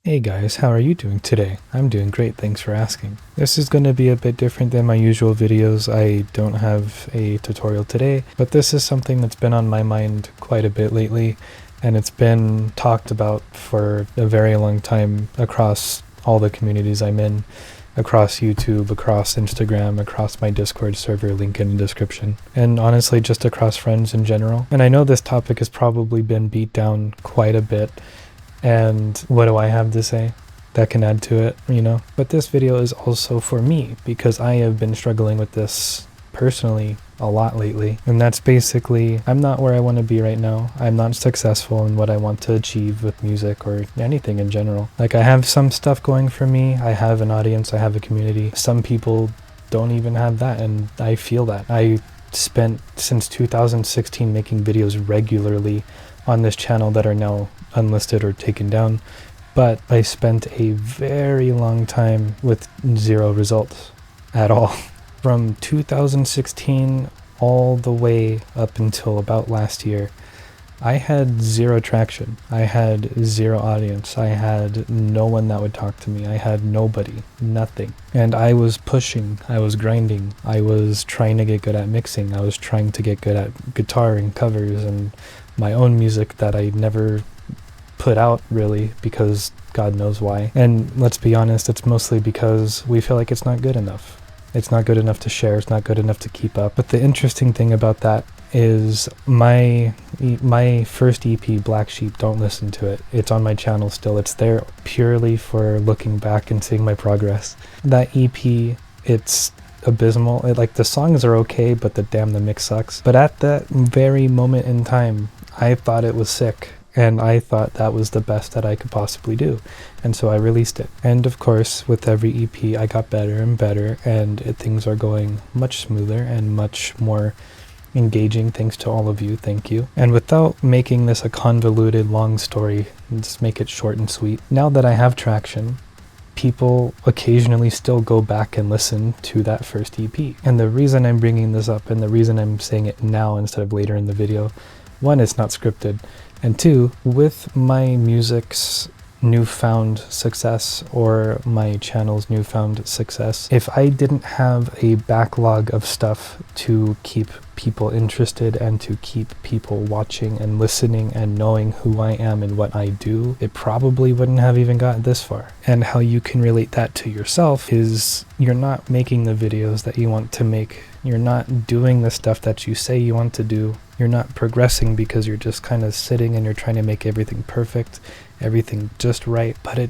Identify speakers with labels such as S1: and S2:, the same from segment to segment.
S1: Hey guys, how are you doing today? I'm doing great, thanks for asking. This is going to be a bit different than my usual videos. I don't have a tutorial today, but this is something that's been on my mind quite a bit lately, and it's been talked about for a very long time across all the communities I'm in, across YouTube, across Instagram, across my Discord server, link in the description, and honestly just across friends in general. And I know this topic has probably been beat down quite a bit, and what do I have to say that can add to it, you know? But this video is also for me, because I have been struggling with this personally a lot lately. And that's basically, I'm not where I want to be right now. I'm not successful in what I want to achieve with music or anything in general. Like, I have some stuff going for me. I have an audience, I have a community. Some people don't even have that, and I feel that. I spent since 2016 making videos regularly on this channel that are now unlisted or taken down, but I spent a very long time with zero results at all. From 2016 all the way up until about last year, I had zero traction. I had zero audience. I had no one that would talk to me. I had nobody, nothing. And I was pushing, I was grinding, I was trying to get good at mixing, I was trying to get good at guitar and covers and my own music that I never put out really, because God knows why. And let's be honest, it's mostly because we feel like it's not good enough. It's not good enough to share, it's not good enough to keep up. But the interesting thing about that is my first EP, Black Sheep, don't listen to it. It's on my channel still. It's there purely for looking back and seeing my progress. That EP, it's abysmal. Like, the songs are okay, but the mix sucks. But at that very moment in time, I thought it was sick, and I thought that was the best that I could possibly do, and so I released it. And of course, with every EP I got better and better, and things are going much smoother and much more engaging, thanks to all of you, thank you. And without making this a convoluted long story, just make it short and sweet. Now that I have traction, people occasionally still go back and listen to that first EP. And the reason I'm bringing this up, and the reason I'm saying it now instead of later in the video, one, it's not scripted, and two, with my music's newfound success, or my channel's newfound success, if I didn't have a backlog of stuff to keep people interested and to keep people watching and listening and knowing who I am and what I do, it probably wouldn't have even gotten this far. And how you can relate that to yourself is, you're not making the videos that you want to make. You're not doing the stuff that you say you want to do. You're not progressing because you're just kind of sitting and you're trying to make everything perfect, everything just right, but it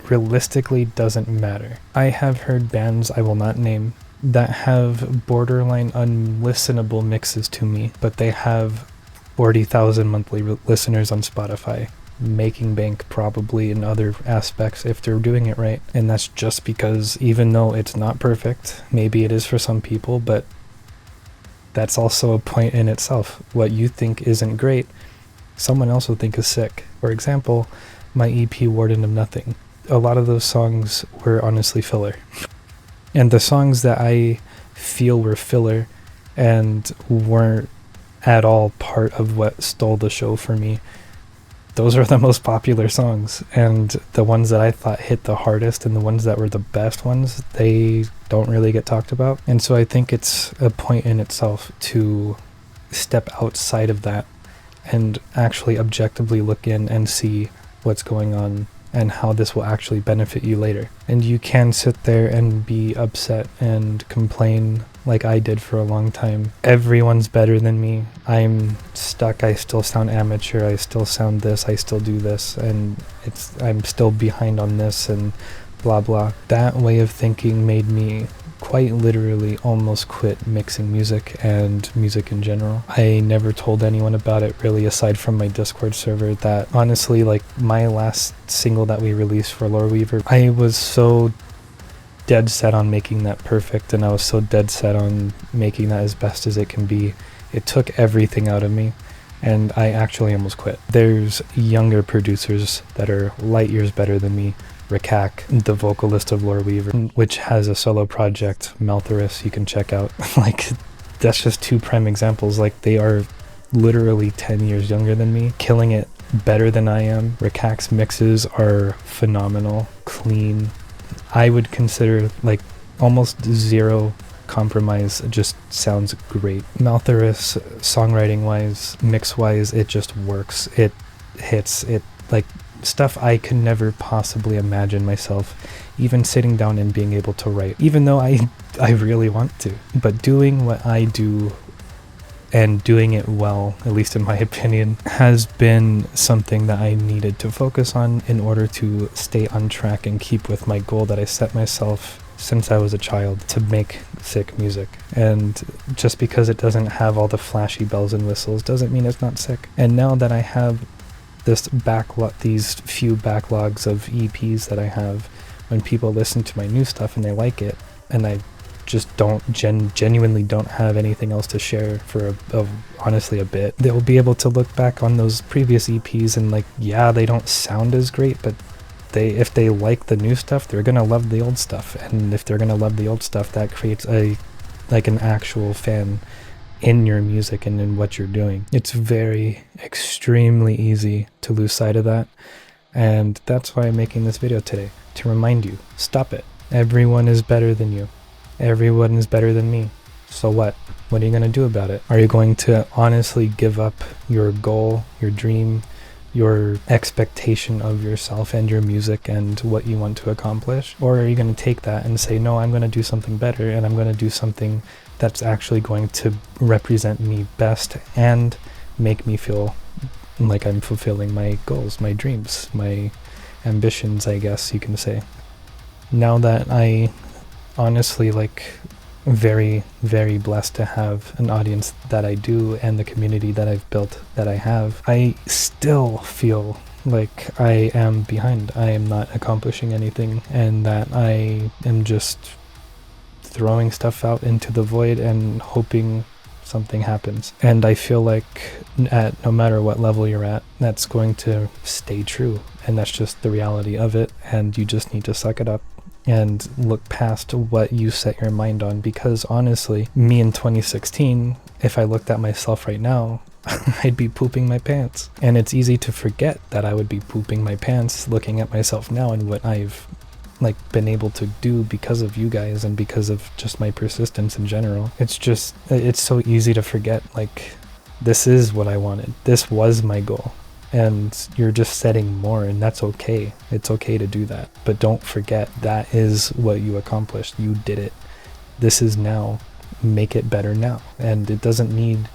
S1: realistically doesn't matter. I have heard bands I will not name that have borderline unlistenable mixes to me, but they have 40,000 monthly listeners on Spotify, making bank probably in other aspects if they're doing it right. And that's just because, even though it's not perfect, maybe it is for some people, but that's also a point in itself. What you think isn't great, someone else will think is sick. For example, my EP Warden of Nothing. A lot of those songs were honestly filler. And the songs that I feel were filler and weren't at all part of what stole the show for me, those are the most popular songs, and the ones that I thought hit the hardest and the ones that were the best ones, they don't really get talked about. And so I think it's a point in itself to step outside of that and actually objectively look in and see what's going on and how this will actually benefit you later. And you can sit there and be upset and complain like I did for a long time. Everyone's better than me. I'm stuck. I still sound amateur. I still sound this. I still do this. And I'm still behind on this and blah blah. That way of thinking made me quite literally almost quit mixing music and music in general. I never told anyone about it really, aside from my Discord server. That honestly, like, my last single that we released for Lore Weaver, I was so dead set on making that perfect, and I was so dead set on making that as best as it can be. It took everything out of me, and I actually almost quit. There's younger producers that are light years better than me. Rakak, the vocalist of Lore Weaver, which has a solo project, Malthorus, you can check out. Like, that's just two prime examples. Like, they are literally 10 years younger than me, killing it better than I am. Ricak's mixes are phenomenal, clean. I would consider like almost zero compromise, just sounds great. Malthorus, songwriting wise, mix wise, it just works. It hits, it like stuff I could never possibly imagine myself even sitting down and being able to write, even though I really want to. But doing what I do and doing it well, at least in my opinion, has been something that I needed to focus on in order to stay on track and keep with my goal that I set myself since I was a child, to make sick music. And just because it doesn't have all the flashy bells and whistles doesn't mean it's not sick. And now that I have this backlog, these few backlogs of EPs that I have, when people listen to my new stuff and they like it, and I just don't genuinely don't have anything else to share for honestly a bit, they'll be able to look back on those previous EPs and like, yeah, they don't sound as great, but if they like the new stuff, they're gonna love the old stuff. And if they're gonna love the old stuff, that creates an actual fan in your music and in what you're doing. It's extremely easy to lose sight of that. And that's why I'm making this video today, to remind you, stop it. Everyone is better than you. Everyone is better than me. So what? What are you gonna do about it? Are you going to honestly give up your goal, your dream, your expectation of yourself and your music and what you want to accomplish? Or are you going to take that and say, no, I'm going to do something better, and I'm going to do something that's actually going to represent me best and make me feel like I'm fulfilling my goals, my dreams, my ambitions, I guess you can say. Now that I honestly very, very blessed to have an audience that I do and the community that I've built that I have, I still feel like I am behind. I am not accomplishing anything, and that I am just throwing stuff out into the void and hoping something happens. And I feel like no matter what level you're at, that's going to stay true, and that's just the reality of it, and you just need to suck it up and look past what you set your mind on. Because honestly, me in 2016, if I looked at myself right now, I'd be pooping my pants. And it's easy to forget that I would be pooping my pants looking at myself now and what I've been able to do because of you guys and because of just my persistence in general. It's so easy to forget, this is what I wanted. This was my goal. And you're just setting more, and that's okay. It's okay to do that. But don't forget, that is what you accomplished. You did it. This is now. Make it better now. And it doesn't need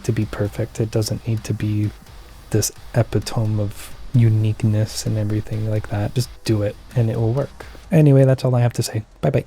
S1: to be perfect. It doesn't need to be this epitome of uniqueness and everything like that. Just do it, and it will work. Anyway, that's all I have to say. Bye-bye.